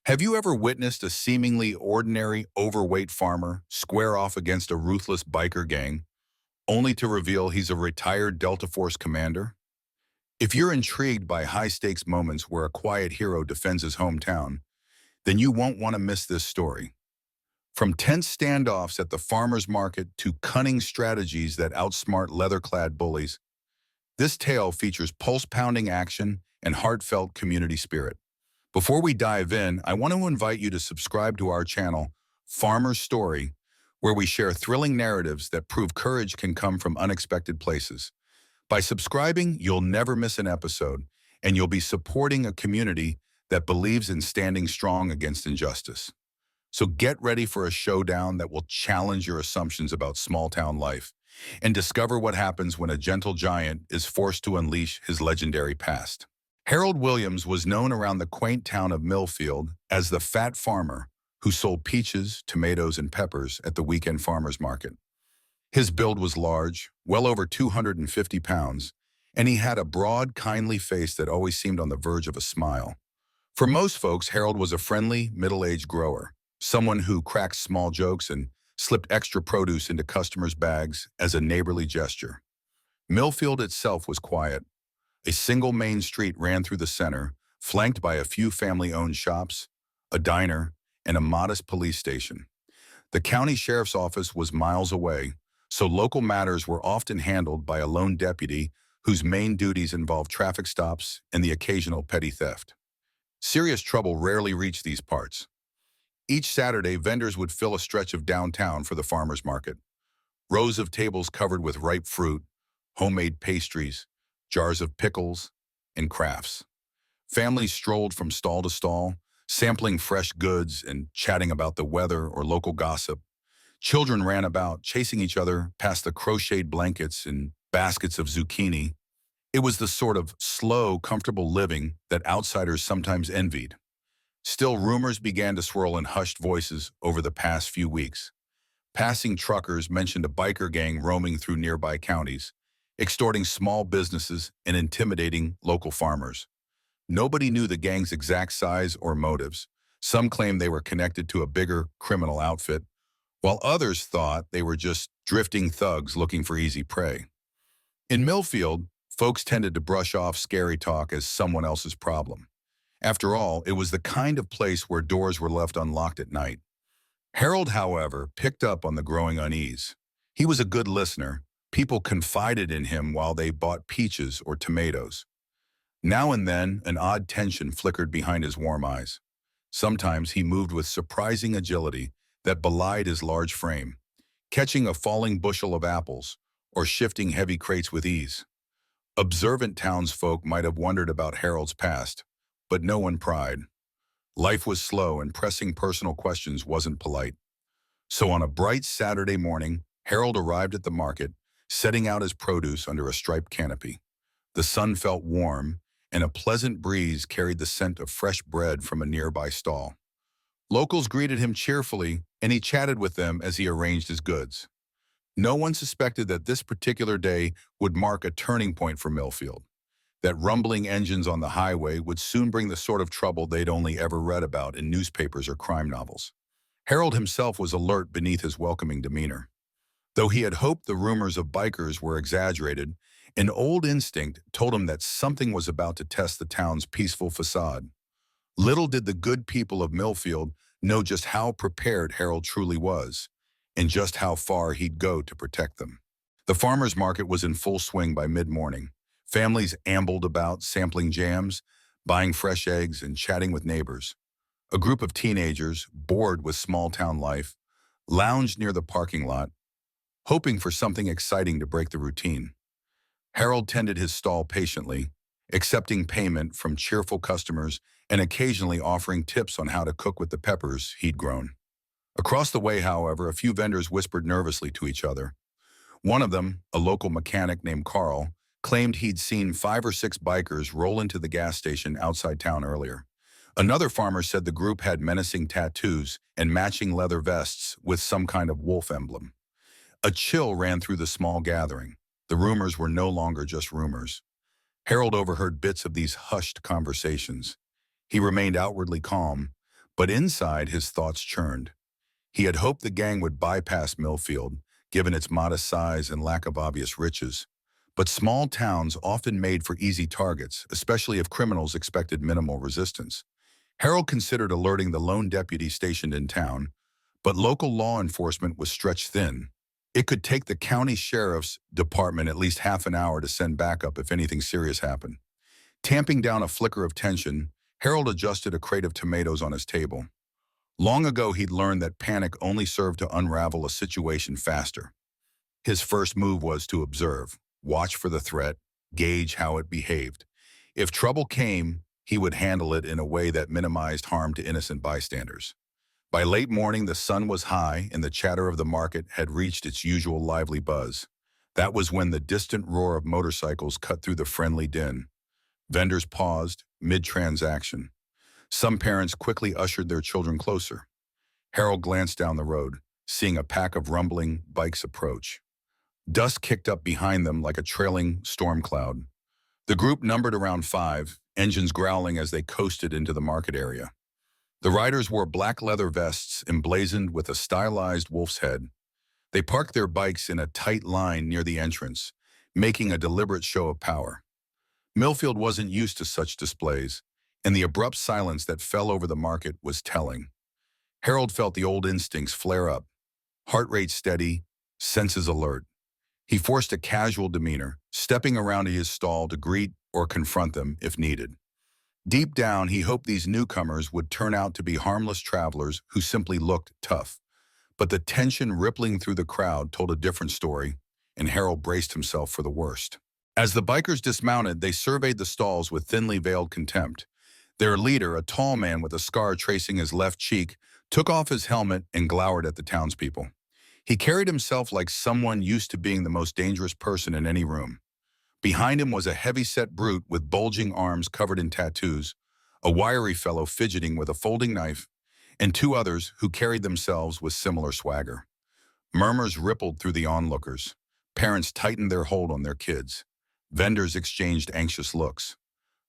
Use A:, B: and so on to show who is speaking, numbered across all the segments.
A: Have you ever witnessed a seemingly ordinary, overweight farmer square off against a ruthless biker gang, only to reveal he's a retired Delta Force commander? If you're intrigued by high-stakes moments where a quiet hero defends his hometown, then you won't want to miss this story. From tense standoffs at the farmer's market to cunning strategies that outsmart leather-clad bullies, this tale features pulse-pounding action and heartfelt community spirit. Before we dive in, I want to invite you to subscribe to our channel, Farmer's Story, where we share thrilling narratives that prove courage can come from unexpected places. By subscribing, you'll never miss an episode, and you'll be supporting a community that believes in standing strong against injustice. So get ready for a showdown that will challenge your assumptions about small-town life and discover what happens when a gentle giant is forced to unleash his legendary past. Harold Williams was known around the quaint town of Millfield as the fat farmer who sold peaches, tomatoes, and peppers at the weekend farmers market. His build was large, well over 250 pounds, and he had a broad, kindly face that always seemed on the verge of a smile. For most folks, Harold was a friendly, middle-aged grower, someone who cracked small jokes and slipped extra produce into customers' bags as a neighborly gesture. Millfield itself was quiet. A single main street ran through the center, flanked by a few family-owned shops, a diner, and a modest police station. The county sheriff's office was miles away, so local matters were often handled by a lone deputy whose main duties involved traffic stops and the occasional petty theft. Serious trouble rarely reached these parts. Each Saturday, vendors would fill a stretch of downtown for the farmers market. Rows of tables covered with ripe fruit, homemade pastries, jars of pickles, and crafts. Families strolled from stall to stall, sampling fresh goods and chatting about the weather or local gossip. Children ran about, chasing each other past the crocheted blankets and baskets of zucchini. It was the sort of slow, comfortable living that outsiders sometimes envied. Still, rumors began to swirl in hushed voices over the past few weeks. Passing truckers mentioned a biker gang roaming through nearby counties, extorting small businesses and intimidating local farmers. Nobody knew the gang's exact size or motives. Some claimed they were connected to a bigger criminal outfit, while others thought they were just drifting thugs looking for easy prey. In Millfield, folks tended to brush off scary talk as someone else's problem. After all, it was the kind of place where doors were left unlocked at night. Harold, however, picked up on the growing unease. He was a good listener. People confided in him while they bought peaches or tomatoes. Now and then, an odd tension flickered behind his warm eyes. Sometimes he moved with surprising agility that belied his large frame, catching a falling bushel of apples or shifting heavy crates with ease. Observant townsfolk might have wondered about Harold's past, but no one pried. Life was slow and pressing personal questions wasn't polite. So on a bright Saturday morning, Harold arrived at the market, setting out his produce under a striped canopy. The sun felt warm, and a pleasant breeze carried the scent of fresh bread from a nearby stall. Locals greeted him cheerfully, and he chatted with them as he arranged his goods. No one suspected that this particular day would mark a turning point for Millfield, that rumbling engines on the highway would soon bring the sort of trouble they'd only ever read about in newspapers or crime novels. Harold himself was alert beneath his welcoming demeanor. Though he had hoped the rumors of bikers were exaggerated, an old instinct told him that something was about to test the town's peaceful facade. Little did the good people of Millfield know just how prepared Harold truly was, and just how far he'd go to protect them. The farmers' market was in full swing by mid-morning. Families ambled about, sampling jams, buying fresh eggs, and chatting with neighbors. A group of teenagers, bored with small-town life, lounged near the parking lot, hoping for something exciting to break the routine. Harold tended his stall patiently, accepting payment from cheerful customers and occasionally offering tips on how to cook with the peppers he'd grown. Across the way, however, a few vendors whispered nervously to each other. One of them, a local mechanic named Carl, claimed he'd seen 5 or 6 bikers roll into the gas station outside town earlier. Another farmer said the group had menacing tattoos and matching leather vests with some kind of wolf emblem. A chill ran through the small gathering. The rumors were no longer just rumors. Harold overheard bits of these hushed conversations. He remained outwardly calm, But inside, his thoughts churned. He had hoped the gang would bypass Millfield, given its modest size and lack of obvious riches. But small towns often made for easy targets, especially if criminals expected minimal resistance. Harold considered alerting the lone deputy stationed in town, but local law enforcement was stretched thin. It could take the county sheriff's department at least half an hour to send backup if anything serious happened. Tamping down a flicker of tension, Harold adjusted a crate of tomatoes on his table. Long ago, he'd learned that panic only served to unravel a situation faster. His first move was to observe, watch for the threat, gauge how it behaved. If trouble came, he would handle it in a way that minimized harm to innocent bystanders. By late morning, the sun was high and the chatter of the market had reached its usual lively buzz. That was when the distant roar of motorcycles cut through the friendly din. Vendors paused, mid-transaction. Some parents quickly ushered their children closer. Harold glanced down the road, seeing a pack of rumbling bikes approach. Dust kicked up behind them like a trailing storm cloud. The group numbered around 5, engines growling as they coasted into the market area. The riders wore black leather vests emblazoned with a stylized wolf's head. They parked their bikes in a tight line near the entrance, making a deliberate show of power. Millfield wasn't used to such displays, and the abrupt silence that fell over the market was telling. Harold felt the old instincts flare up, heart rate steady, senses alert. He forced a casual demeanor, stepping around to his stall to greet or confront them if needed. Deep down, he hoped these newcomers would turn out to be harmless travelers who simply looked tough. But the tension rippling through the crowd told a different story, and Harold braced himself for the worst. As the bikers dismounted, they surveyed the stalls with thinly veiled contempt. Their leader, a tall man with a scar tracing his left cheek, took off his helmet and glowered at the townspeople. He carried himself like someone used to being the most dangerous person in any room. Behind him was a heavy-set brute with bulging arms covered in tattoos, a wiry fellow fidgeting with a folding knife, and 2 others who carried themselves with similar swagger. Murmurs rippled through the onlookers. Parents tightened their hold on their kids. Vendors exchanged anxious looks.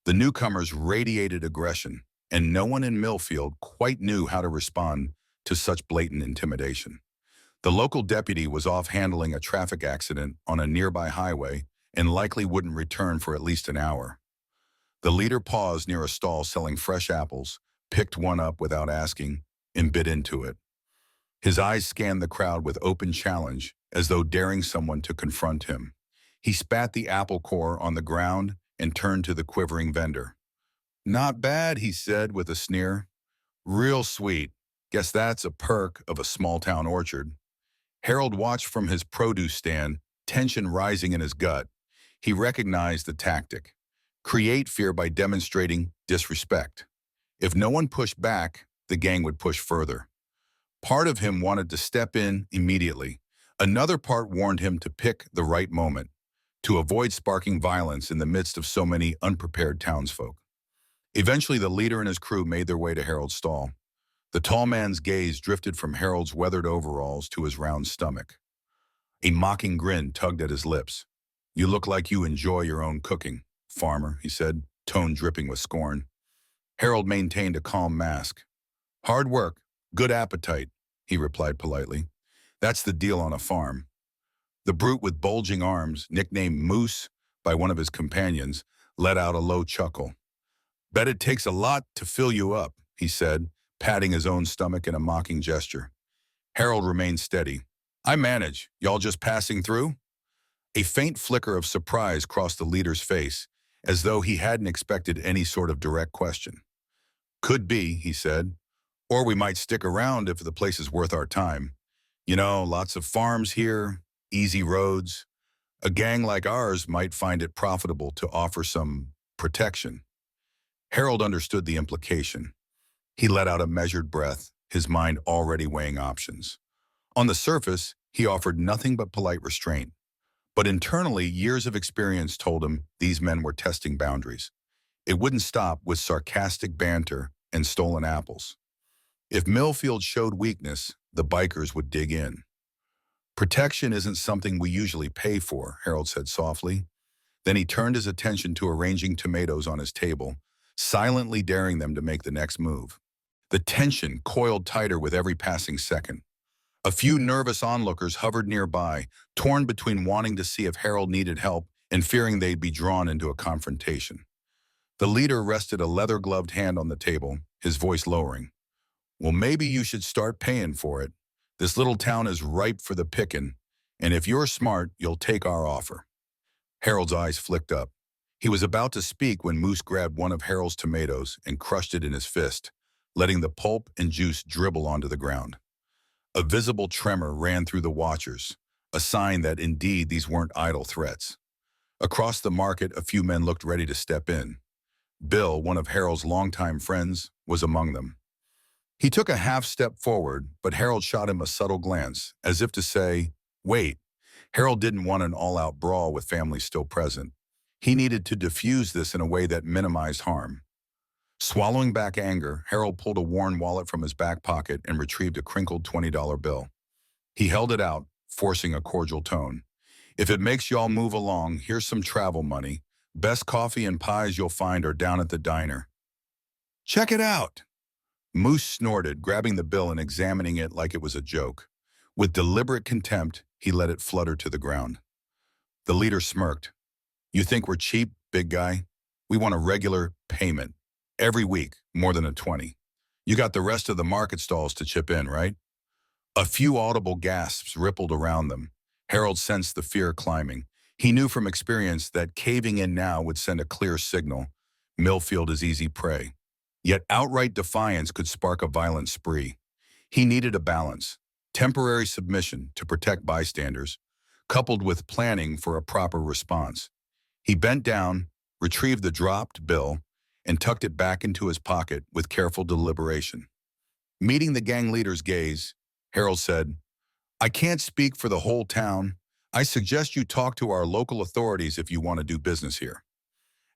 A: The newcomers radiated aggression, and no one in Millfield quite knew how to respond to such blatant intimidation. The local deputy was off handling a traffic accident on a nearby highway and likely wouldn't return for at least an hour. The leader paused near a stall selling fresh apples, picked one up without asking, and bit into it. His eyes scanned the crowd with open challenge, as though daring someone to confront him. He spat the apple core on the ground and turned to the quivering vendor. "Not bad," he said with a sneer. "Real sweet. Guess that's a perk of a small-town orchard." Harold watched from his produce stand, tension rising in his gut. He recognized the tactic. Create fear by demonstrating disrespect. If no one pushed back, the gang would push further. Part of him wanted to step in immediately. Another part warned him to pick the right moment, to avoid sparking violence in the midst of so many unprepared townsfolk. Eventually, the leader and his crew made their way to Harold's stall. The tall man's gaze drifted from Harold's weathered overalls to his round stomach. A mocking grin tugged at his lips. "You look like you enjoy your own cooking, farmer," he said, tone dripping with scorn. Harold maintained a calm mask. "Hard work, good appetite," he replied politely. "That's the deal on a farm." The brute with bulging arms, nicknamed Moose by one of his companions, let out a low chuckle. "Bet it takes a lot to fill you up," he said, patting his own stomach in a mocking gesture. Harold remained steady. "I manage. Y'all just passing through?" A faint flicker of surprise crossed the leader's face, as though he hadn't expected any sort of direct question. "Could be," he said. "Or we might stick around if the place is worth our time. You know, lots of farms here, easy roads. A gang like ours might find it profitable to offer some protection." Harold understood the implication. He let out a measured breath, his mind already weighing options. On the surface, he offered nothing but polite restraint. But internally, years of experience told him these men were testing boundaries. It wouldn't stop with sarcastic banter and stolen apples. If Millfield showed weakness, the bikers would dig in. "Protection isn't something we usually pay for," Harold said softly. Then he turned his attention to arranging tomatoes on his table, silently daring them to make the next move. The tension coiled tighter with every passing second. A few nervous onlookers hovered nearby, torn between wanting to see if Harold needed help and fearing they'd be drawn into a confrontation. The leader rested a leather-gloved hand on the table, his voice lowering. Well, maybe you should start paying for it. This little town is ripe for the picking, and if you're smart, you'll take our offer. Harold's eyes flicked up. He was about to speak when Moose grabbed one of Harold's tomatoes and crushed it in his fist, letting the pulp and juice dribble onto the ground. A visible tremor ran through the watchers, a sign that indeed these weren't idle threats. Across the market, a few men looked ready to step in. Bill, one of Harold's longtime friends, was among them. He took a half step forward, but Harold shot him a subtle glance, as if to say, wait. Harold didn't want an all-out brawl with family still present. He needed to diffuse this in a way that minimized harm. Swallowing back anger, Harold pulled a worn wallet from his back pocket and retrieved a crinkled $20 bill. He held it out, forcing a cordial tone. If it makes y'all move along, here's some travel money. Best coffee and pies you'll find are down at the diner. Check it out. Moose snorted, grabbing the bill and examining it like it was a joke. With deliberate contempt, he let it flutter to the ground. The leader smirked. You think we're cheap, big guy? We want a regular payment. Every week, more than a 20. You got the rest of the market stalls to chip in, right? A few audible gasps rippled around them. Harold sensed the fear climbing. He knew from experience that caving in now would send a clear signal. Millfield is easy prey. Yet outright defiance could spark a violent spree. He needed a balance, temporary submission to protect bystanders, coupled with planning for a proper response. He bent down, retrieved the dropped bill, and tucked it back into his pocket with careful deliberation. Meeting the gang leader's gaze, Harold said, I can't speak for the whole town. I suggest you talk to our local authorities if you want to do business here.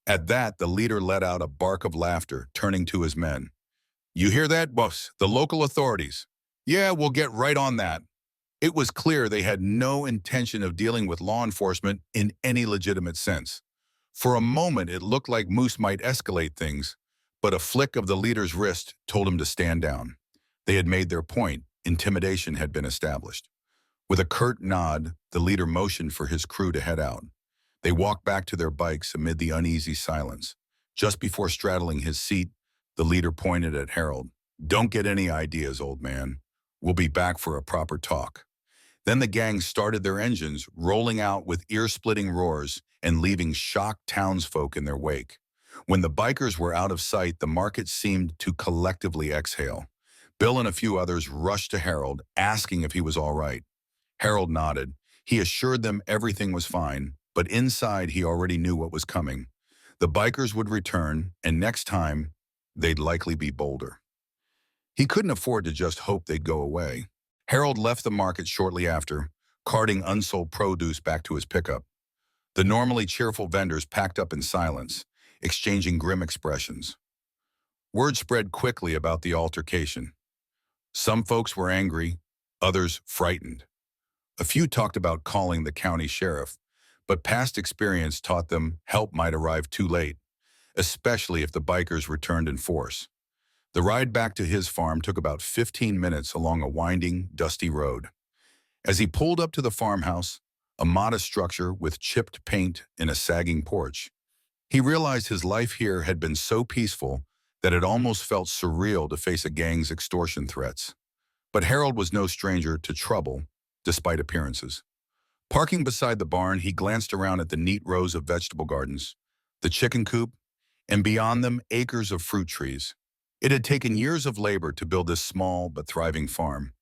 A: At that, the leader let out a bark of laughter, turning to his men. You hear that, boss? The local authorities. Yeah, we'll get right on that. It was clear they had no intention of dealing with law enforcement in any legitimate sense. For a moment, it looked like Moose might escalate things, but a flick of the leader's wrist told him to stand down. They had made their point. Intimidation had been established. With a curt nod, the leader motioned for his crew to head out. They walked back to their bikes amid the uneasy silence. Just before straddling his seat, the leader pointed at Harold. Don't get any ideas, old man. We'll be back for a proper talk. Then the gang started their engines, rolling out with ear-splitting roars and leaving shocked townsfolk in their wake. When the bikers were out of sight, the market seemed to collectively exhale. Bill and a few others rushed to Harold, asking if he was all right. Harold nodded. He assured them everything was fine, but inside he already knew what was coming. The bikers would return, and next time, they'd likely be bolder. He couldn't afford to just hope they'd go away. Harold left the market shortly after, carting unsold produce back to his pickup. The normally cheerful vendors packed up in silence, exchanging grim expressions. Word spread quickly about the altercation. Some folks were angry, others frightened. A few talked about calling the county sheriff, but past experience taught them help might arrive too late, especially if the bikers returned in force. The ride back to his farm took about 15 minutes along a winding, dusty road. As he pulled up to the farmhouse, a modest structure with chipped paint and a sagging porch, he realized his life here had been so peaceful that it almost felt surreal to face a gang's extortion threats. But Harold was no stranger to trouble, despite appearances. Parking beside the barn, he glanced around at the neat rows of vegetable gardens, the chicken coop, and beyond them, acres of fruit trees. It had taken years of labor to build this small but thriving farm.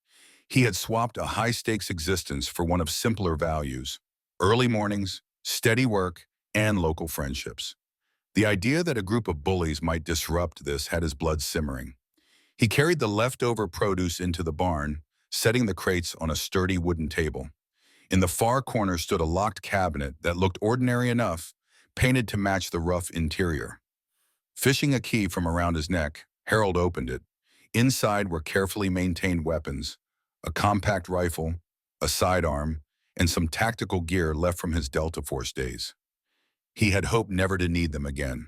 A: He had swapped a high-stakes existence for one of simpler values: early mornings, steady work, and local friendships. The idea that a group of bullies might disrupt this had his blood simmering. He carried the leftover produce into the barn, setting the crates on a sturdy wooden table. In the far corner stood a locked cabinet that looked ordinary enough, painted to match the rough interior. Fishing a key from around his neck, Harold opened it. Inside were carefully maintained weapons, a compact rifle, a sidearm, and some tactical gear left from his Delta Force days. He had hoped never to need them again.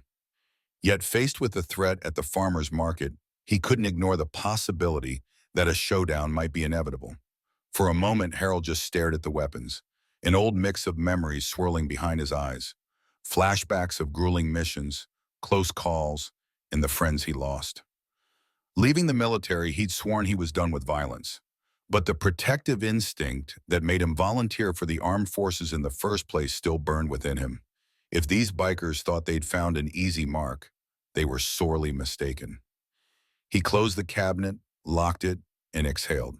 A: Yet faced with the threat at the farmer's market, He couldn't ignore the possibility that a showdown might be inevitable. For a moment, Harold just stared at the weapons, an old mix of memories swirling behind his eyes. Flashbacks of grueling missions, close calls, and the friends he lost. Leaving the military, he'd sworn he was done with violence. But the protective instinct that made him volunteer for the armed forces in the first place still burned within him. If these bikers thought they'd found an easy mark, they were sorely mistaken. He closed the cabinet, locked it, and exhaled.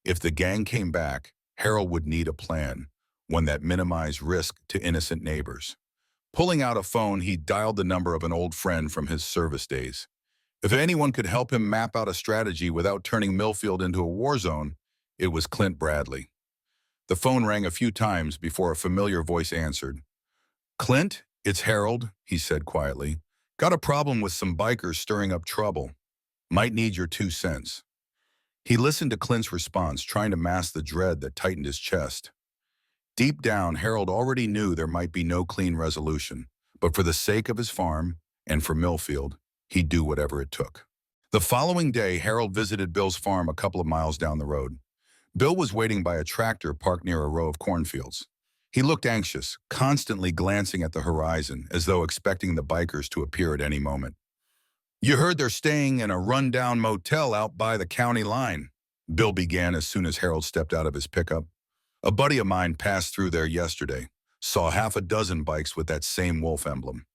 A: If the gang came back, Harold would need a plan, one that minimized risk to innocent neighbors. Pulling out a phone, he dialed the number of an old friend from his service days. If anyone could help him map out a strategy without turning Millfield into a war zone, it was Clint Bradley. The phone rang a few times before a familiar voice answered. "Clint, it's Harold," he said quietly. "Got a problem with some bikers stirring up trouble. Might need your 2 cents." He listened to Clint's response, trying to mask the dread that tightened his chest. Deep down, Harold already knew there might be no clean resolution, but for the sake of his farm and for Millfield, he'd do whatever it took. The following day, Harold visited Bill's farm a couple of miles down the road. Bill was waiting by a tractor parked near a row of cornfields. He looked anxious, constantly glancing at the horizon, as though expecting the bikers to appear at any moment. "You heard they're staying in a rundown motel out by the county line," Bill began as soon as Harold stepped out of his pickup. "A buddy of mine passed through there yesterday, saw half a dozen bikes with that same wolf emblem."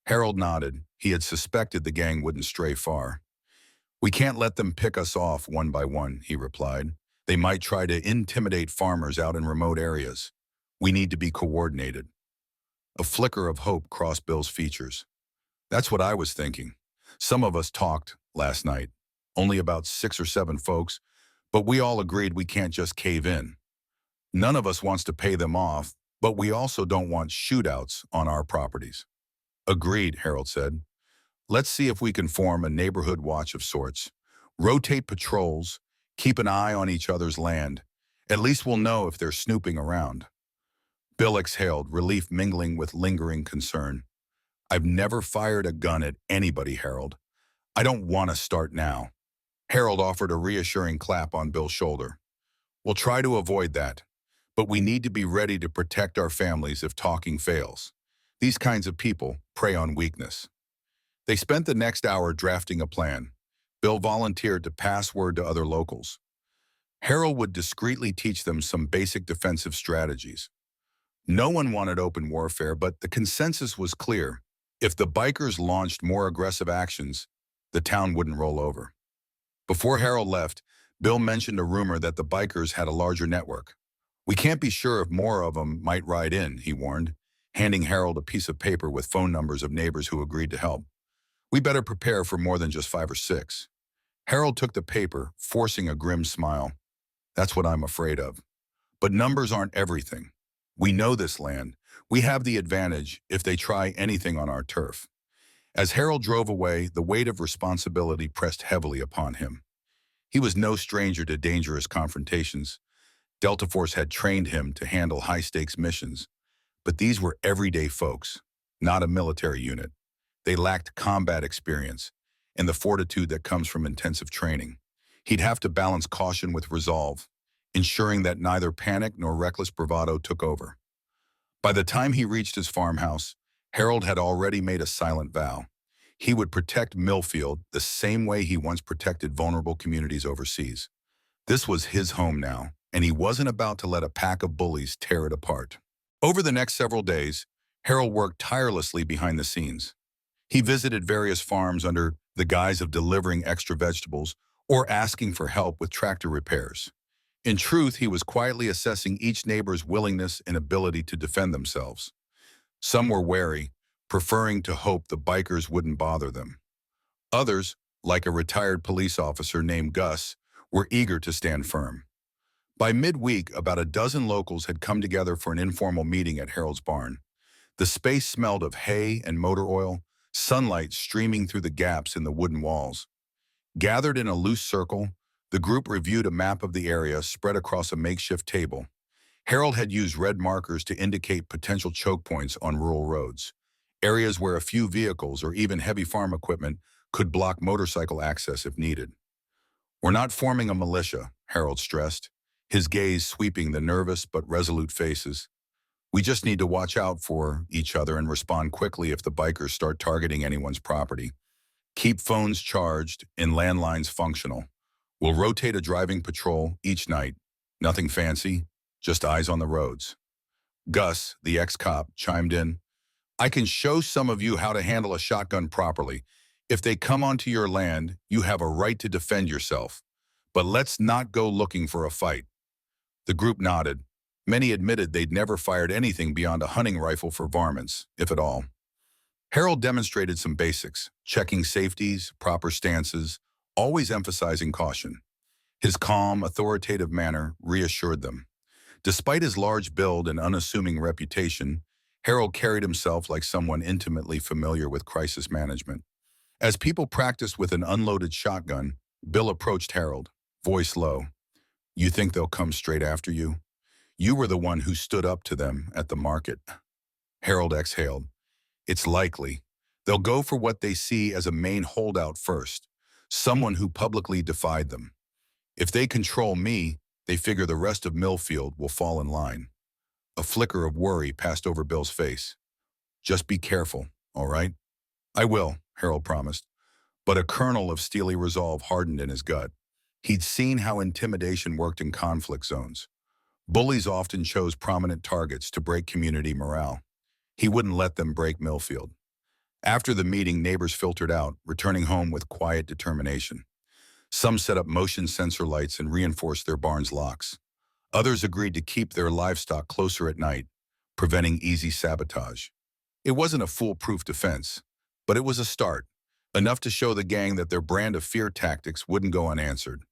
A: Harold nodded. He had suspected the gang wouldn't stray far. "We can't let them pick us off one by one," he replied. "They might try to intimidate farmers out in remote areas. We need to be coordinated." A flicker of hope crossed Bill's features. "That's what I was thinking. Some of us talked last night, only about 6 or 7 folks, but we all agreed we can't just cave in. None of us wants to pay them off, but we also don't want shootouts on our properties." "Agreed," Harold said. "Let's see if we can form a neighborhood watch of sorts. Rotate patrols, keep an eye on each other's land. At least we'll know if they're snooping around." Bill exhaled, relief mingling with lingering concern. "I've never fired a gun at anybody, Harold. I don't want to start now." Harold offered a reassuring clap on Bill's shoulder. "We'll try to avoid that, but we need to be ready to protect our families if talking fails. These kinds of people prey on weakness." They spent the next hour drafting a plan. Bill volunteered to pass word to other locals. Harold would discreetly teach them some basic defensive strategies. No one wanted open warfare, but the consensus was clear. If the bikers launched more aggressive actions, the town wouldn't roll over. Before Harold left, Bill mentioned a rumor that the bikers had a larger network. "We can't be sure if more of them might ride in," he warned, handing Harold a piece of paper with phone numbers of neighbors who agreed to help. "We better prepare for more than just 5 or 6. Harold took the paper, forcing a grim smile. "That's what I'm afraid of. But numbers aren't everything. We know this land. We have the advantage if they try anything on our turf." As Harold drove away, the weight of responsibility pressed heavily upon him. He was no stranger to dangerous confrontations. Delta Force had trained him to handle high-stakes missions, but these were everyday folks, not a military unit. They lacked combat experience and the fortitude that comes from intensive training. He'd have to balance caution with resolve, ensuring that neither panic nor reckless bravado took over. By the time he reached his farmhouse, Harold had already made a silent vow. He would protect Millfield the same way he once protected vulnerable communities overseas. This was his home now, and he wasn't about to let a pack of bullies tear it apart. Over the next several days, Harold worked tirelessly behind the scenes. He visited various farms under the guise of delivering extra vegetables or asking for help with tractor repairs. In truth, he was quietly assessing each neighbor's willingness and ability to defend themselves. Some were wary, preferring to hope the bikers wouldn't bother them. Others, like a retired police officer named Gus, were eager to stand firm. By midweek, about a dozen locals had come together for an informal meeting at Harold's barn. The space smelled of hay and motor oil, sunlight streaming through the gaps in the wooden walls. Gathered in a loose circle, the group reviewed a map of the area spread across a makeshift table. Harold had used red markers to indicate potential choke points on rural roads, areas where a few vehicles or even heavy farm equipment could block motorcycle access if needed. We're not forming a militia, Harold stressed, his gaze sweeping the nervous but resolute faces. We just need to watch out for each other and respond quickly if the bikers start targeting anyone's property. Keep phones charged and landlines functional. We'll rotate a driving patrol each night. Nothing fancy, just eyes on the roads. Gus, the ex-cop, chimed in. I can show some of you how to handle a shotgun properly. If they come onto your land, you have a right to defend yourself. But let's not go looking for a fight. The group nodded. Many admitted they'd never fired anything beyond a hunting rifle for varmints, if at all. Harold demonstrated some basics, checking safeties, proper stances, always emphasizing caution. His calm, authoritative manner reassured them. Despite his large build and unassuming reputation, Harold carried himself like someone intimately familiar with crisis management. As people practiced with an unloaded shotgun, Bill approached Harold, voice low. You think they'll come straight after you? You were the one who stood up to them at the market. Harold exhaled. It's likely. They'll go for what they see as a main holdout first, someone who publicly defied them. If they control me, they figure the rest of Millfield will fall in line. A flicker of worry passed over Bill's face. Just be careful, all right? I will, Harold promised. But a kernel of steely resolve hardened in his gut. He'd seen how intimidation worked in conflict zones. Bullies often chose prominent targets to break community morale. He wouldn't let them break Millfield. After the meeting, neighbors filtered out, returning home with quiet determination. Some set up motion sensor lights and reinforced their barns' locks. Others agreed to keep their livestock closer at night, preventing easy sabotage. It wasn't a foolproof defense, but it was a start, enough to show the gang that their brand of fear tactics wouldn't go unanswered.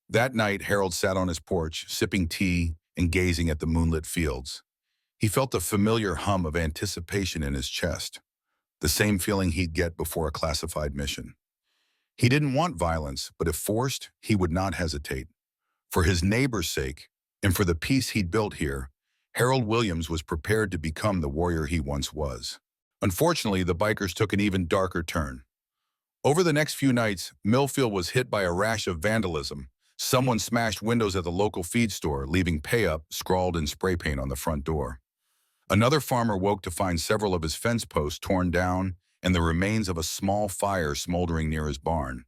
A: That night, Harold sat on his porch, sipping tea and gazing at the moonlit fields. He felt a familiar hum of anticipation in his chest, the same feeling he'd get before a classified mission. He didn't want violence, but if forced, he would not hesitate. For his neighbor's sake, and for the peace he'd built here, Harold Williams was prepared to become the warrior he once was. Unfortunately, the bikers took an even darker turn. Over the next few nights, Millfield was hit by a rash of vandalism. Someone smashed windows at the local feed store, leaving "pay up" scrawled in spray paint on the front door. Another farmer woke to find several of his fence posts torn down and the remains of a small fire smoldering near his barn.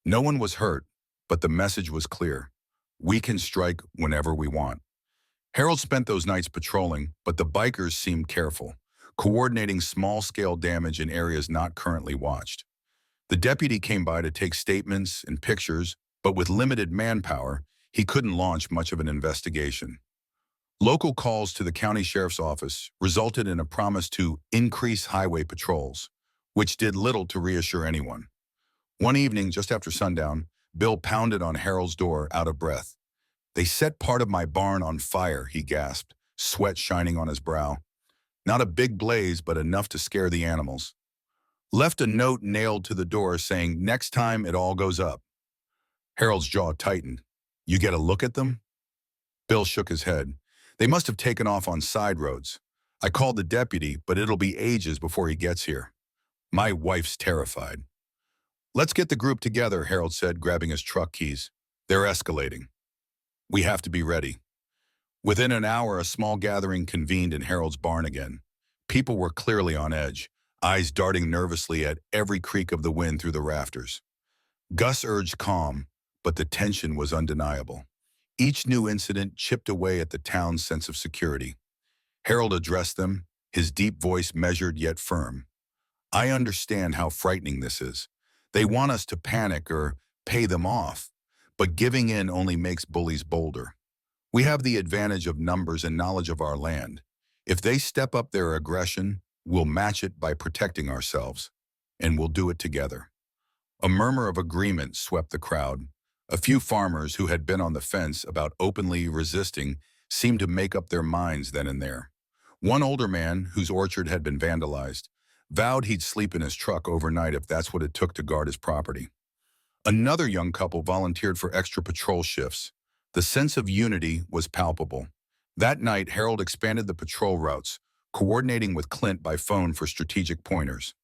A: No one was hurt, but the message was clear. We can strike whenever we want. Harold spent those nights patrolling, but the bikers seemed careful, coordinating small-scale damage in areas not currently watched. The deputy came by to take statements and pictures, but with limited manpower, he couldn't launch much of an investigation. Local calls to the county sheriff's office resulted in a promise to increase highway patrols, which did little to reassure anyone. One evening, just after sundown, Bill pounded on Harold's door, out of breath. They set part of my barn on fire, he gasped, sweat shining on his brow. Not a big blaze, but enough to scare the animals. Left a note nailed to the door saying, next time it all goes up. Harold's jaw tightened. You get a look at them? Bill shook his head. They must have taken off on side roads. I called the deputy, but it'll be ages before he gets here. My wife's terrified. Let's get the group together, Harold said, grabbing his truck keys. They're escalating. We have to be ready. Within an hour, a small gathering convened in Harold's barn again. People were clearly on edge, eyes darting nervously at every creak of the wind through the rafters. Gus urged calm, but the tension was undeniable. Each new incident chipped away at the town's sense of security. Harold addressed them, his deep voice measured yet firm. I understand how frightening this is. They want us to panic or pay them off, but giving in only makes bullies bolder. We have the advantage of numbers and knowledge of our land. If they step up their aggression, we'll match it by protecting ourselves, and we'll do it together. A murmur of agreement swept the crowd. A few farmers who had been on the fence about openly resisting seemed to make up their minds then and there. One older man, whose orchard had been vandalized, vowed he'd sleep in his truck overnight if that's what it took to guard his property. Another young couple volunteered for extra patrol shifts. The sense of unity was palpable. That night, Harold expanded the patrol routes, coordinating with Clint by phone for strategic pointers.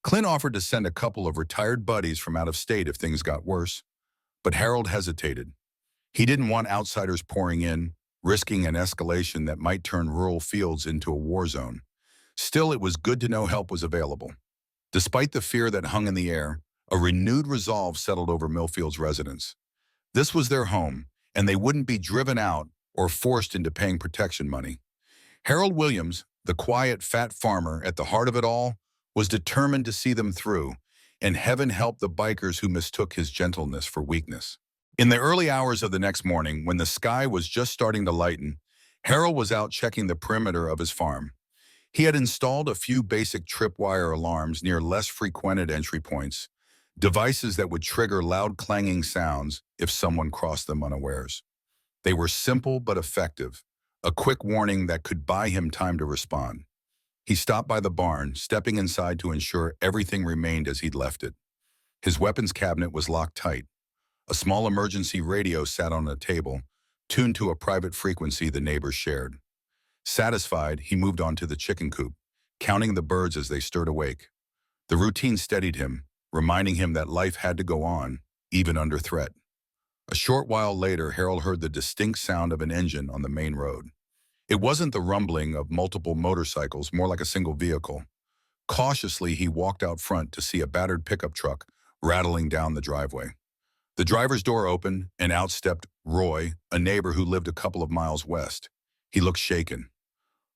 A: Clint offered to send a couple of retired buddies from out of state if things got worse, but Harold hesitated. He didn't want outsiders pouring in, risking an escalation that might turn rural fields into a war zone. Still, it was good to know help was available. Despite the fear that hung in the air, a renewed resolve settled over Millfield's residents. This was their home, and they wouldn't be driven out or forced into paying protection money. Harold Williams, the quiet, fat farmer at the heart of it all, was determined to see them through, and heaven help the bikers who mistook his gentleness for weakness. In the early hours of the next morning, when the sky was just starting to lighten, Harold was out checking the perimeter of his farm. He had installed a few basic tripwire alarms near less frequented entry points, devices that would trigger loud clanging sounds if someone crossed them unawares. They were simple but effective, a quick warning that could buy him time to respond. He stopped by the barn, stepping inside to ensure everything remained as he'd left it. His weapons cabinet was locked tight. A small emergency radio sat on a table, tuned to a private frequency the neighbors shared. Satisfied, he moved on to the chicken coop, counting the birds as they stirred awake. The routine steadied him, reminding him that life had to go on, even under threat. A short while later, Harold heard the distinct sound of an engine on the main road. It wasn't the rumbling of multiple motorcycles, more like a single vehicle. Cautiously, he walked out front to see a battered pickup truck rattling down the driveway. The driver's door opened, and out stepped Roy, a neighbor who lived a couple of miles west. He looked shaken.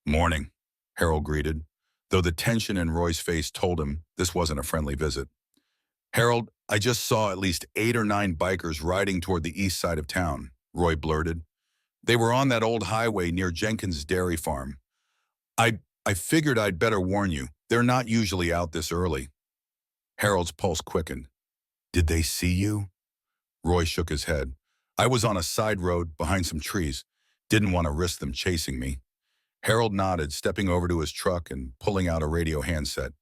A: "Morning," Harold greeted, though the tension in Roy's face told him this wasn't a friendly visit. "Harold, I just saw at least 8 or 9 bikers riding toward the east side of town," Roy blurted. "They were on that old highway near Jenkins' dairy farm. I figured I'd better warn you. They're not usually out this early." Harold's pulse quickened. "Did they see you?" Roy shook his head. "I was on a side road behind some trees. Didn't want to risk them chasing me." Harold nodded, stepping over to his truck and pulling out a radio handset.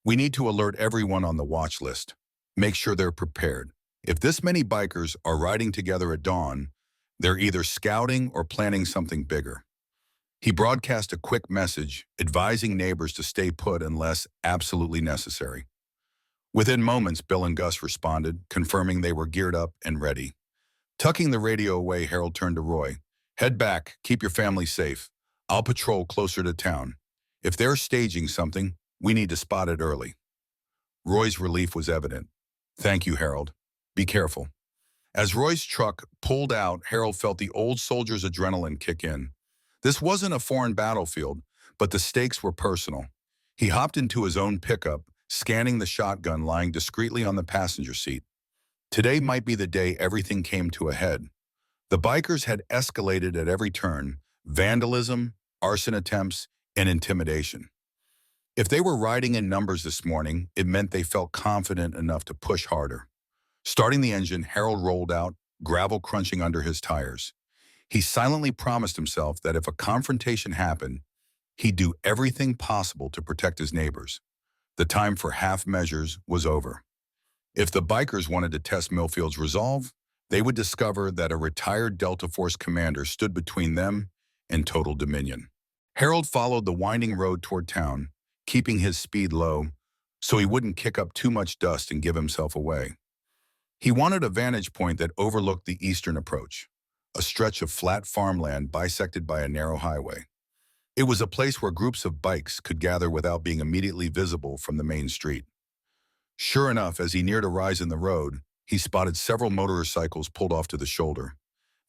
A: "We need to alert everyone on the watch list. Make sure they're prepared. If this many bikers are riding together at dawn, they're either scouting or planning something bigger." He broadcast a quick message advising neighbors to stay put unless absolutely necessary. Within moments, Bill and Gus responded, confirming they were geared up and ready. Tucking the radio away, Harold turned to Roy. "Head back. Keep your family safe. I'll patrol closer to town. If they're staging something, we need to spot it early." Roy's relief was evident. "Thank you, Harold. Be careful." As Roy's truck pulled out, Harold felt the old soldier's adrenaline kick in. This wasn't a foreign battlefield, but the stakes were personal. He hopped into his own pickup, scanning the shotgun lying discreetly on the passenger seat. Today might be the day everything came to a head. The bikers had escalated at every turn: vandalism, arson attempts, and intimidation. If they were riding in numbers this morning, it meant they felt confident enough to push harder. Starting the engine, Harold rolled out, gravel crunching under his tires. He silently promised himself that if a confrontation happened, he'd do everything possible to protect his neighbors. The time for half measures was over. If the bikers wanted to test Millfield's resolve, they would discover that a retired Delta Force commander stood between them and total dominion. Harold followed the winding road toward town, keeping his speed low so he wouldn't kick up too much dust and give himself away. He wanted a vantage point that overlooked the eastern approach, a stretch of flat farmland bisected by a narrow highway. It was a place where groups of bikes could gather without being immediately visible from the main street. Sure enough, as he neared a rise in the road, he spotted several motorcycles pulled off to the shoulder.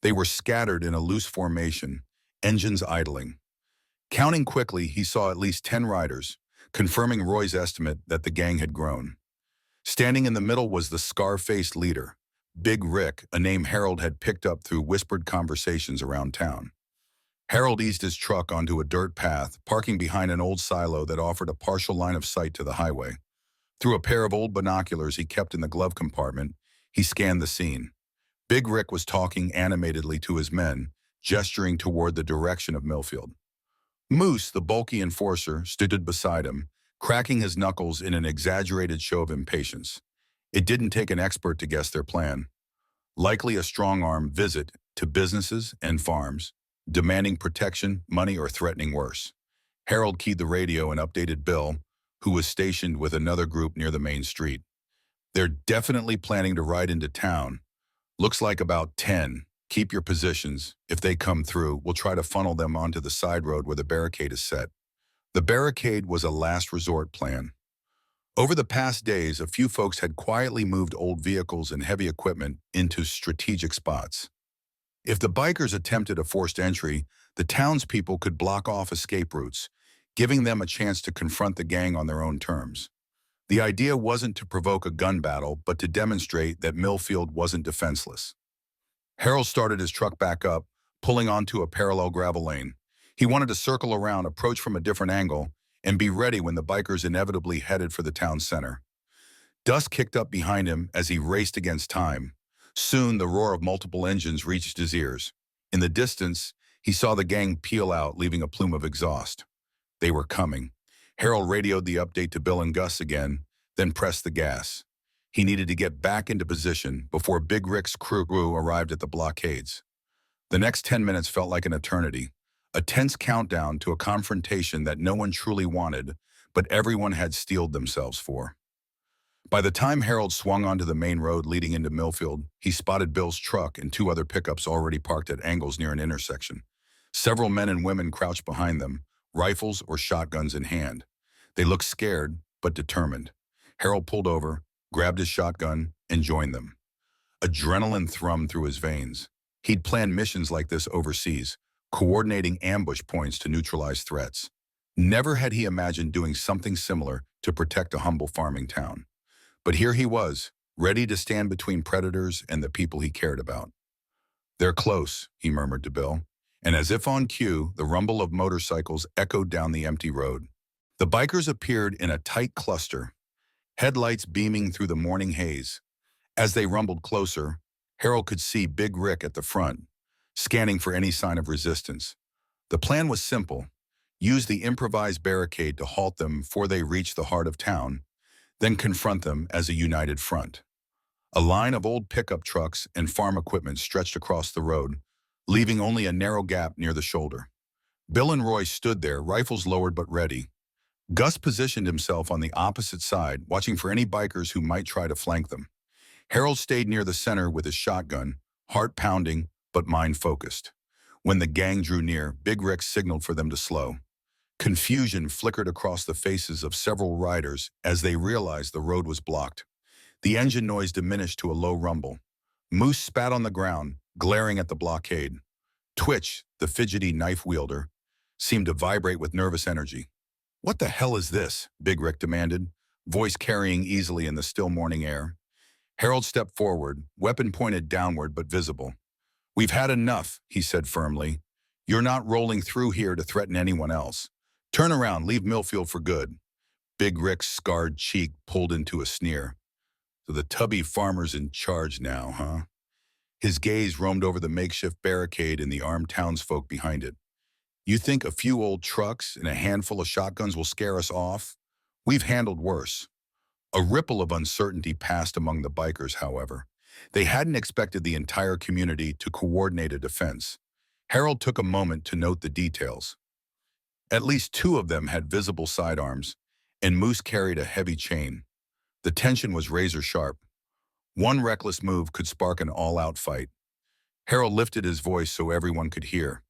A: They were scattered in a loose formation, engines idling. Counting quickly, he saw at least 10 riders, confirming Roy's estimate that the gang had grown. Standing in the middle was the scar-faced leader, Big Rick, a name Harold had picked up through whispered conversations around town. Harold eased his truck onto a dirt path, parking behind an old silo that offered a partial line of sight to the highway. Through a pair of old binoculars he kept in the glove compartment, he scanned the scene. Big Rick was talking animatedly to his men, gesturing toward the direction of Millfield. Moose, the bulky enforcer, stood beside him, cracking his knuckles in an exaggerated show of impatience. It didn't take an expert to guess their plan. Likely a strong-arm visit to businesses and farms, demanding protection, money, or threatening worse. Harold keyed the radio and updated Bill, who was stationed with another group near the main street. "They're definitely planning to ride into town. Looks like about 10. Keep your positions. If they come through, we'll try to funnel them onto the side road where the barricade is set." The barricade was a last resort plan. Over the past days, a few folks had quietly moved old vehicles and heavy equipment into strategic spots. If the bikers attempted a forced entry, the townspeople could block off escape routes, giving them a chance to confront the gang on their own terms. The idea wasn't to provoke a gun battle, but to demonstrate that Millfield wasn't defenseless. Harold started his truck back up, pulling onto a parallel gravel lane. He wanted to circle around, approach from a different angle, and be ready when the bikers inevitably headed for the town center. Dust kicked up behind him as he raced against time. Soon, the roar of multiple engines reached his ears. In the distance, he saw the gang peel out, leaving a plume of exhaust. They were coming. Harold radioed the update to Bill and Gus again, then pressed the gas. He needed to get back into position before Big Rick's crew arrived at the blockades. The next 10 minutes felt like an eternity, a tense countdown to a confrontation that no one truly wanted, but everyone had steeled themselves for. By the time Harold swung onto the main road leading into Millfield, he spotted Bill's truck and two other pickups already parked at angles near an intersection. Several men and women crouched behind them, rifles or shotguns in hand. They looked scared, but determined. Harold pulled over, grabbed his shotgun, and joined them. Adrenaline thrummed through his veins. He'd planned missions like this overseas, coordinating ambush points to neutralize threats. Never had he imagined doing something similar to protect a humble farming town. But here he was, ready to stand between predators and the people he cared about. "They're close," he murmured to Bill, and as if on cue, the rumble of motorcycles echoed down the empty road. The bikers appeared in a tight cluster, headlights beaming through the morning haze. As they rumbled closer, Harold could see Big Rick at the front, scanning for any sign of resistance. The plan was simple: use the improvised barricade to halt them before they reached the heart of town, then confront them as a united front. A line of old pickup trucks and farm equipment stretched across the road, leaving only a narrow gap near the shoulder. Bill and Roy stood there, rifles lowered but ready. Gus positioned himself on the opposite side, watching for any bikers who might try to flank them. Harold stayed near the center with his shotgun, heart pounding but mind focused. When the gang drew near, Big Rick signaled for them to slow. Confusion flickered across the faces of several riders as they realized the road was blocked. The engine noise diminished to a low rumble. Moose spat on the ground, glaring at the blockade. Twitch, the fidgety knife wielder, seemed to vibrate with nervous energy. "What the hell is this?" Big Rick demanded, voice carrying easily in the still morning air. Harold stepped forward, weapon pointed downward but visible. "We've had enough," he said firmly. "You're not rolling through here to threaten anyone else. Turn around, leave Millfield for good." Big Rick's scarred cheek pulled into a sneer. "So the tubby farmer's in charge now, huh?" His gaze roamed over the makeshift barricade and the armed townsfolk behind it. "You think a few old trucks and a handful of shotguns will scare us off? We've handled worse." A ripple of uncertainty passed among the bikers, however. They hadn't expected the entire community to coordinate a defense. Harold took a moment to note the details. At least two of them had visible sidearms, and Moose carried a heavy chain. The tension was razor sharp. One reckless move could spark an all-out fight. Harold lifted his voice so everyone could hear.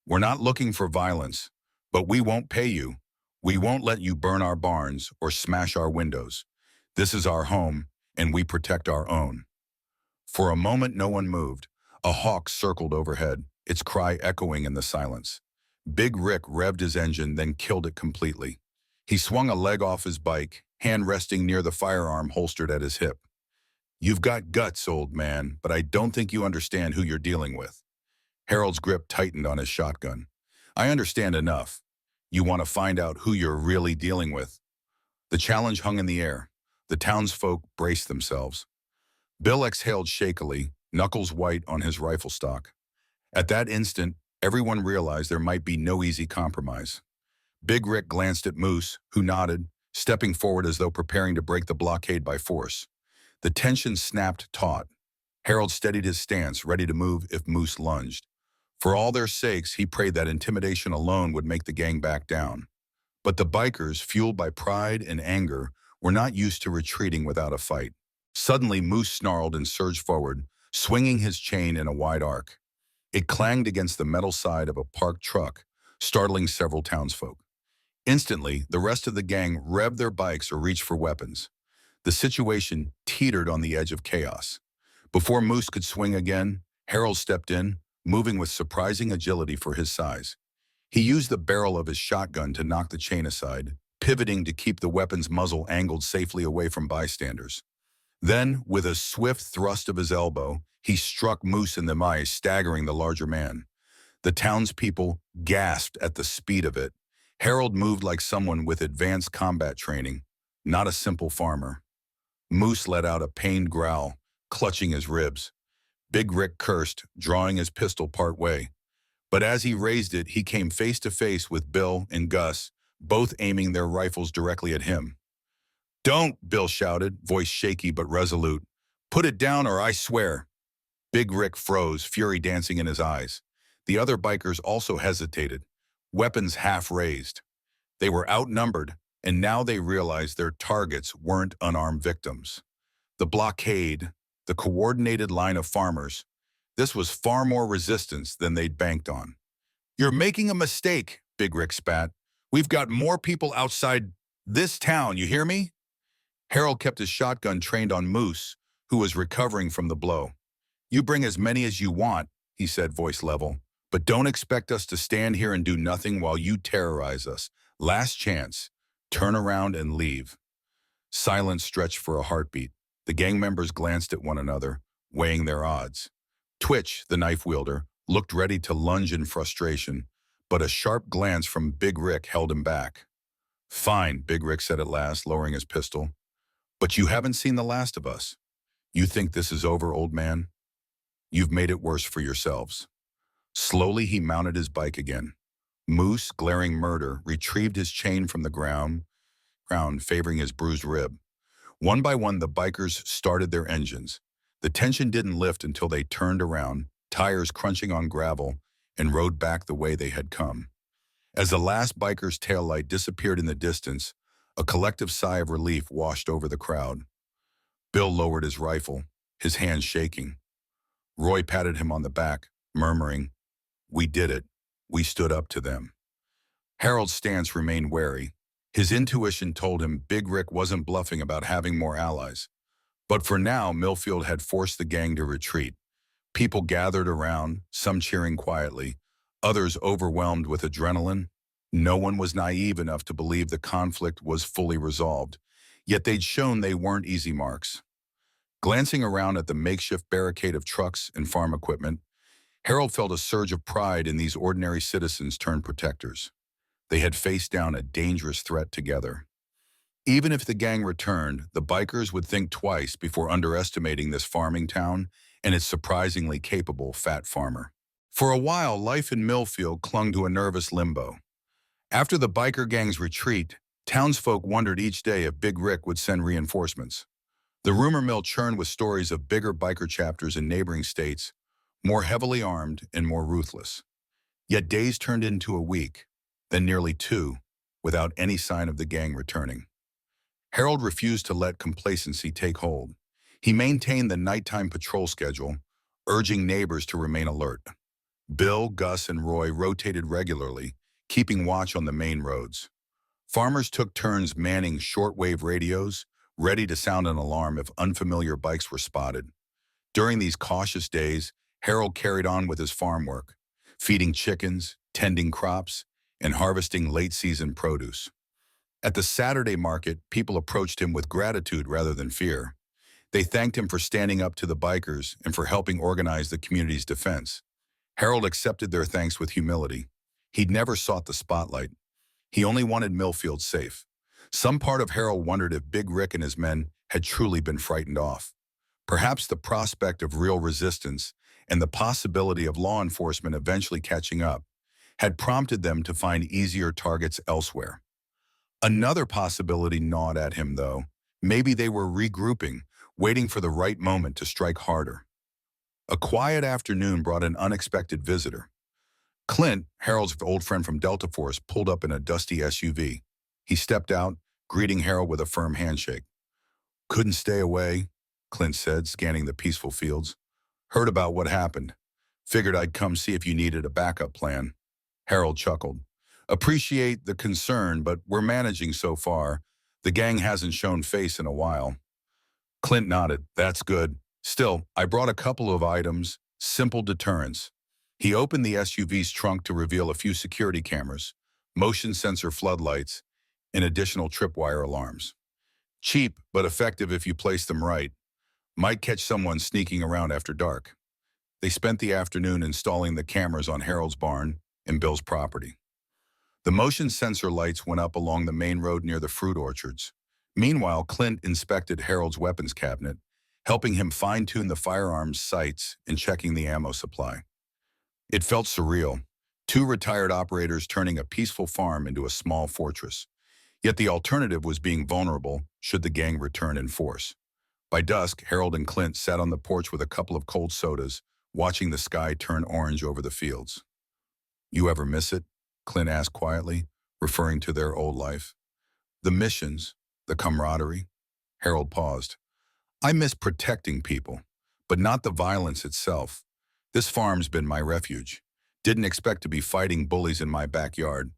A: "We're not looking for violence, but we won't pay you. We won't let you burn our barns or smash our windows. This is our home, and we protect our own." For a moment, no one moved. A hawk circled overhead, its cry echoing in the silence. Big Rick revved his engine, then killed it completely. He swung a leg off his bike, hand resting near the firearm holstered at his hip. "You've got guts, old man, but I don't think you understand who you're dealing with." Harold's grip tightened on his shotgun. "I understand enough. You want to find out who you're really dealing with." The challenge hung in the air. The townsfolk braced themselves. Bill exhaled shakily, knuckles white on his rifle stock. At that instant, everyone realized there might be no easy compromise. Big Rick glanced at Moose, who nodded, stepping forward as though preparing to break the blockade by force. The tension snapped taut. Harold steadied his stance, ready to move if Moose lunged. For all their sakes, he prayed that intimidation alone would make the gang back down. But the bikers, fueled by pride and anger, were not used to retreating without a fight. Suddenly, Moose snarled and surged forward, swinging his chain in a wide arc. It clanged against the metal side of a parked truck, startling several townsfolk. Instantly, the rest of the gang revved their bikes or reached for weapons. The situation teetered on the edge of chaos. Before Moose could swing again, Harold stepped in, moving with surprising agility for his size. He used the barrel of his shotgun to knock the chain aside, pivoting to keep the weapon's muzzle angled safely away from bystanders. Then, with a swift thrust of his elbow, he struck Moose in the eye, staggering the larger man. The townspeople gasped at the speed of it. Harold moved like someone with advanced combat training, not a simple farmer. Moose let out a pained growl, clutching his ribs. Big Rick cursed, drawing his pistol part way. But as he raised it, he came face to face with Bill and Gus, both aiming their rifles directly at him. "Don't," Bill shouted, voice shaky but resolute. "Put it down or I swear." Big Rick froze, fury dancing in his eyes. The other bikers also hesitated, weapons half raised. They were outnumbered, and now they realized their targets weren't unarmed victims. The blockade, the coordinated line of farmers, this was far more resistance than they'd banked on. "You're making a mistake," Big Rick spat. "We've got more people outside this town, you hear me?" Harold kept his shotgun trained on Moose, who was recovering from the blow. "You bring as many as you want," he said, voice level, "but don't expect us to stand here and do nothing while you terrorize us. Last chance. Turn around and leave." Silence stretched for a heartbeat. The gang members glanced at one another, weighing their odds. Twitch, the knife wielder, looked ready to lunge in frustration, but a sharp glance from Big Rick held him back. "Fine," Big Rick said at last, lowering his pistol. "But you haven't seen the last of us. You think this is over, old man? You've made it worse for yourselves." Slowly, he mounted his bike again. Moose, glaring murder, retrieved his chain from the ground, favoring his bruised rib. One by one, the bikers started their engines. The tension didn't lift until they turned around, tires crunching on gravel, and rode back the way they had come. As the last biker's taillight disappeared in the distance, a collective sigh of relief washed over the crowd. Bill lowered his rifle, his hands shaking. Roy patted him on the back, murmuring, "We did it. We stood up to them." Harold's stance remained wary. His intuition told him Big Rick wasn't bluffing about having more allies. But for now, Millfield had forced the gang to retreat. People gathered around, some cheering quietly, others overwhelmed with adrenaline. No one was naive enough to believe the conflict was fully resolved, yet they'd shown they weren't easy marks. Glancing around at the makeshift barricade of trucks and farm equipment, Harold felt a surge of pride in these ordinary citizens turned protectors. They had faced down a dangerous threat together. Even if the gang returned, the bikers would think twice before underestimating this farming town and its surprisingly capable fat farmer. For a while, life in Millfield clung to a nervous limbo. After the biker gang's retreat, townsfolk wondered each day if Big Rick would send reinforcements. The rumor mill churned with stories of bigger biker chapters in neighboring states, more heavily armed and more ruthless. Yet days turned into a week, then nearly two, without any sign of the gang returning. Harold refused to let complacency take hold. He maintained the nighttime patrol schedule, urging neighbors to remain alert. Bill, Gus, and Roy rotated regularly, keeping watch on the main roads. Farmers took turns manning shortwave radios, ready to sound an alarm if unfamiliar bikes were spotted. During these cautious days, Harold carried on with his farm work, feeding chickens, tending crops, and harvesting late-season produce. At the Saturday market, people approached him with gratitude rather than fear. They thanked him for standing up to the bikers and for helping organize the community's defense. Harold accepted their thanks with humility. He'd never sought the spotlight. He only wanted Millfield safe. Some part of Harold wondered if Big Rick and his men had truly been frightened off. Perhaps the prospect of real resistance and the possibility of law enforcement eventually catching up had prompted them to find easier targets elsewhere. Another possibility gnawed at him, though. Maybe they were regrouping, waiting for the right moment to strike harder. A quiet afternoon brought an unexpected visitor. Clint, Harold's old friend from Delta Force, pulled up in a dusty SUV. He stepped out, greeting Harold with a firm handshake. Couldn't stay away, Clint said, scanning the peaceful fields. Heard about what happened. Figured I'd come see if you needed a backup plan. Harold chuckled. Appreciate the concern, but we're managing so far. The gang hasn't shown face in a while. Clint nodded. That's good. Still, I brought a couple of items, simple deterrents. He opened the SUV's trunk to reveal a few security cameras, motion sensor floodlights, and additional tripwire alarms. Cheap, but effective if you place them right. Might catch someone sneaking around after dark. They spent the afternoon installing the cameras on Harold's barn and Bill's property. The motion sensor lights went up along the main road near the fruit orchards. Meanwhile, Clint inspected Harold's weapons cabinet, helping him fine-tune the firearms sights and checking the ammo supply. It felt surreal. Two retired operators turning a peaceful farm into a small fortress. Yet the alternative was being vulnerable should the gang return in force. By dusk, Harold and Clint sat on the porch with a couple of cold sodas, watching the sky turn orange over the fields. You ever miss it? Clint asked quietly, referring to their old life. The missions, the camaraderie. Harold paused. I miss protecting people, but not the violence itself. This farm's been my refuge. Didn't expect to be fighting bullies in my backyard.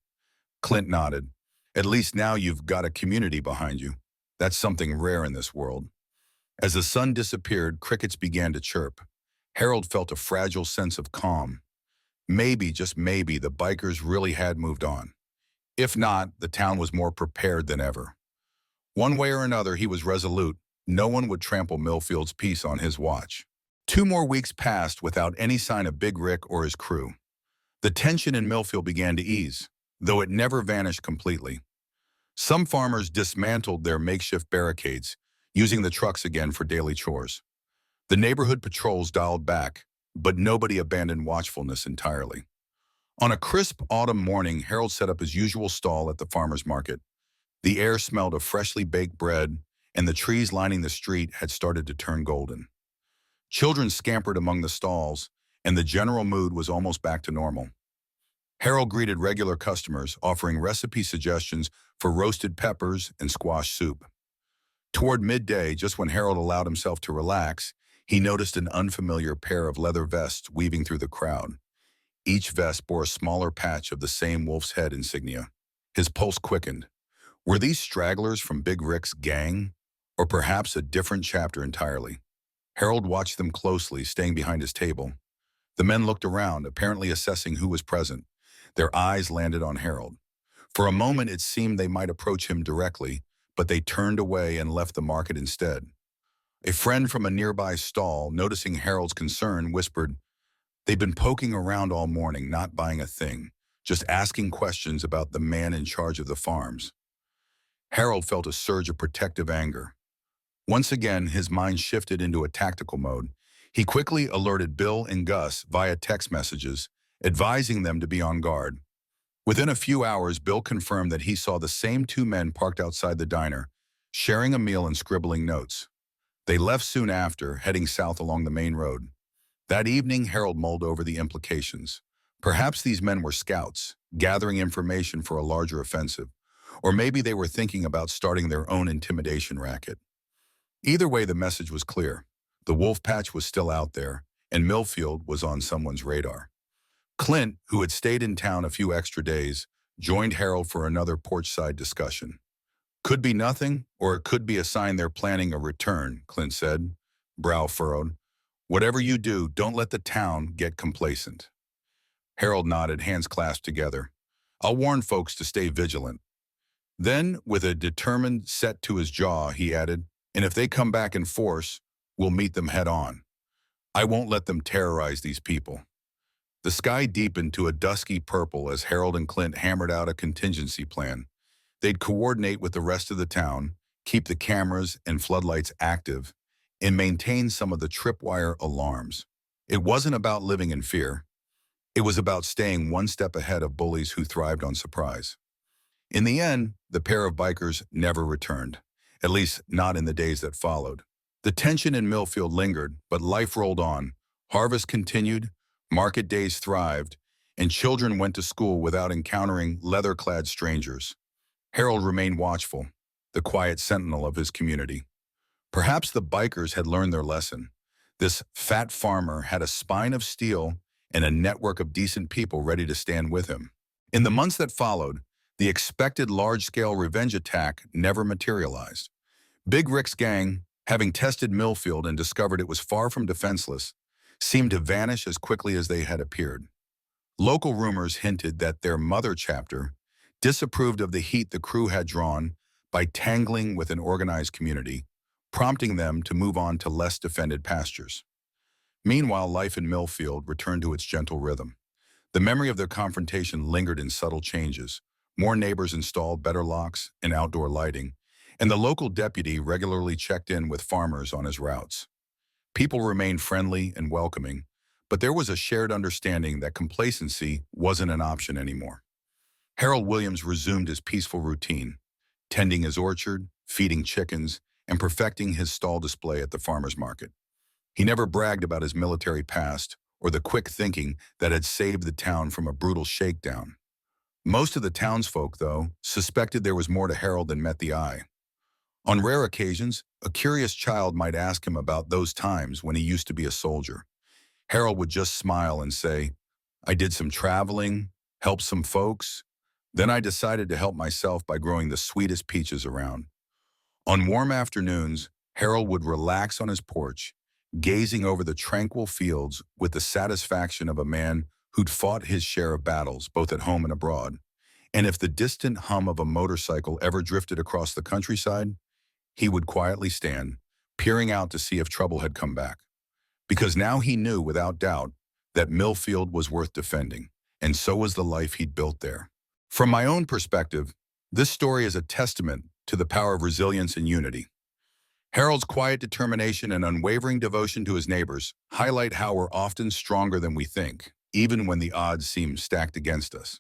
A: Clint nodded. At least now you've got a community behind you. That's something rare in this world. As the sun disappeared, crickets began to chirp. Harold felt a fragile sense of calm. Maybe, just maybe, the bikers really had moved on. If not, the town was more prepared than ever. One way or another, he was resolute. No one would trample Millfield's peace on his watch. 2 more weeks passed without any sign of Big Rick or his crew. The tension in Millfield began to ease, though it never vanished completely. Some farmers dismantled their makeshift barricades, using the trucks again for daily chores. The neighborhood patrols dialed back, but nobody abandoned watchfulness entirely. On a crisp autumn morning, Harold set up his usual stall at the farmer's market. The air smelled of freshly baked bread, and the trees lining the street had started to turn golden. Children scampered among the stalls, and the general mood was almost back to normal. Harold greeted regular customers, offering recipe suggestions for roasted peppers and squash soup. Toward midday, just when Harold allowed himself to relax, he noticed an unfamiliar pair of leather vests weaving through the crowd. Each vest bore a smaller patch of the same wolf's head insignia. His pulse quickened. Were these stragglers from Big Rick's gang, or perhaps a different chapter entirely? Harold watched them closely, staying behind his table. The men looked around, apparently assessing who was present. Their eyes landed on Harold. For a moment, it seemed they might approach him directly, but they turned away and left the market instead. A friend from a nearby stall, noticing Harold's concern, whispered, "They've been poking around all morning, not buying a thing, just asking questions about the man in charge of the farms." Harold felt a surge of protective anger. Once again, his mind shifted into a tactical mode. He quickly alerted Bill and Gus via text messages, advising them to be on guard. Within a few hours, Bill confirmed that he saw the same 2 men parked outside the diner, sharing a meal and scribbling notes. They left soon after, heading south along the main road. That evening, Harold mulled over the implications. Perhaps these men were scouts, gathering information for a larger offensive, or maybe they were thinking about starting their own intimidation racket. Either way, the message was clear. The wolf patch was still out there, and Millfield was on someone's radar. Clint, who had stayed in town a few extra days, joined Harold for another porch-side discussion. Could be nothing, or it could be a sign they're planning a return, Clint said, brow furrowed. Whatever you do, don't let the town get complacent. Harold nodded, hands clasped together. I'll warn folks to stay vigilant. Then, with a determined set to his jaw, he added, and if they come back in force, we'll meet them head on. I won't let them terrorize these people. The sky deepened to a dusky purple as Harold and Clint hammered out a contingency plan. They'd coordinate with the rest of the town, keep the cameras and floodlights active, and maintain some of the tripwire alarms. It wasn't about living in fear. It was about staying one step ahead of bullies who thrived on surprise. In the end, the pair of bikers never returned, at least not in the days that followed. The tension in Millfield lingered, but life rolled on. Harvest continued, market days thrived, and children went to school without encountering leather-clad strangers. Harold remained watchful, the quiet sentinel of his community. Perhaps the bikers had learned their lesson. This fat farmer had a spine of steel and a network of decent people ready to stand with him. In the months that followed, the expected large-scale revenge attack never materialized. Big Rick's gang, having tested Millfield and discovered it was far from defenseless, seemed to vanish as quickly as they had appeared. Local rumors hinted that their mother chapter disapproved of the heat the crew had drawn by tangling with an organized community, prompting them to move on to less defended pastures. Meanwhile, life in Millfield returned to its gentle rhythm. The memory of their confrontation lingered in subtle changes. More neighbors installed better locks and outdoor lighting, and the local deputy regularly checked in with farmers on his routes. People remained friendly and welcoming, but there was a shared understanding that complacency wasn't an option anymore. Harold Williams resumed his peaceful routine, tending his orchard, feeding chickens, and perfecting his stall display at the farmer's market. He never bragged about his military past or the quick thinking that had saved the town from a brutal shakedown. Most of the townsfolk, though, suspected there was more to Harold than met the eye. On rare occasions, a curious child might ask him about those times when he used to be a soldier. Harold would just smile and say, "I did some traveling, helped some folks. Then I decided to help myself by growing the sweetest peaches around." On warm afternoons, Harold would relax on his porch, gazing over the tranquil fields with the satisfaction of a man who'd fought his share of battles, both at home and abroad. And if the distant hum of a motorcycle ever drifted across the countryside, he would quietly stand, peering out to see if trouble had come back. Because now he knew without doubt that Millfield was worth defending, and so was the life he'd built there. From my own perspective, this story is a testament to the power of resilience and unity. Harold's quiet determination and unwavering devotion to his neighbors highlight how we're often stronger than we think, even when the odds seem stacked against us.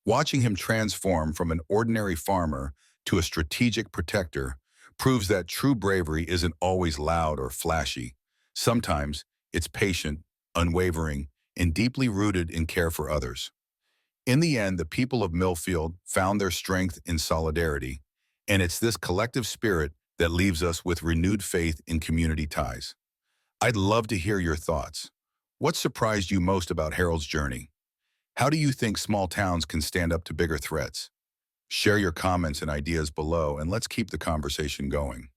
A: Watching him transform from an ordinary farmer to a strategic protector proves that true bravery isn't always loud or flashy. Sometimes it's patient, unwavering, and deeply rooted in care for others. In the end, the people of Millfield found their strength in solidarity, and it's this collective spirit that leaves us with renewed faith in community ties. I'd love to hear your thoughts. What surprised you most about Harold's journey? How do you think small towns can stand up to bigger threats? Share your comments and ideas below, and let's keep the conversation going.